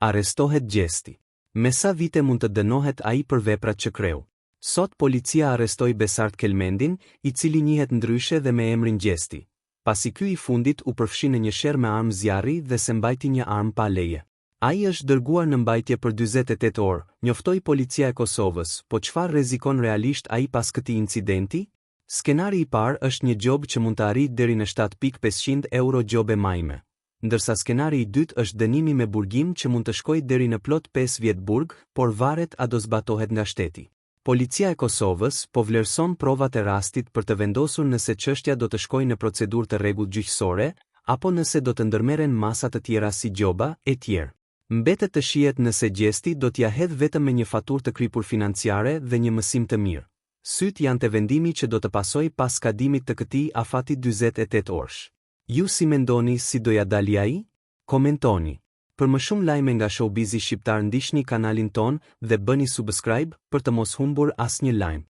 Arrestohet Gjesti. Me sa vite mund të dënohet ai për veprat që kreu? Sot policia arrestoi Besart Kelmendin, i cili njihet ndryshe dhe me emrin Gjesti, pasi ky i fundit u përfshi në një sherr me armë zjarri dhe se mbajti një armë pa leje. Ai është dërguar në mbajtje për 48 orë, njoftoi policia e Kosovës, po çfarë rrezikon realisht ai pas këtij incidenti? Skenari i parë është një gjob që mund të arrijë deri në 7.500 euro gjobe majme, ndërsa skenari i dytë është dënimi me burgim që mund të shkojë deri në plot 5 vjet burg, por varet a do zbatohet nga shteti. Policia e Kosovës po vlerëson provat e rastit për të vendosur nëse çështja do të shkojë në procedurë të rregullt gjyqësore apo nëse do të ndërmerren masa të tjera si gjoba e tjerë. Mbetet të shihet nëse Gjesti do t'ia hedh vetëm me një faturë të kripur financiare dhe një mësim të mirë. Sytë janë te vendimi që do të pasojë pas skadimit të këtij afati 48 orësh. Ju si mendoni si do ja dali ai? Komentoni. Për më shumë lajme nga showbizi shqiptar ndiqni kanalin ton dhe bëni subscribe për të mos humbur asnjë lajm.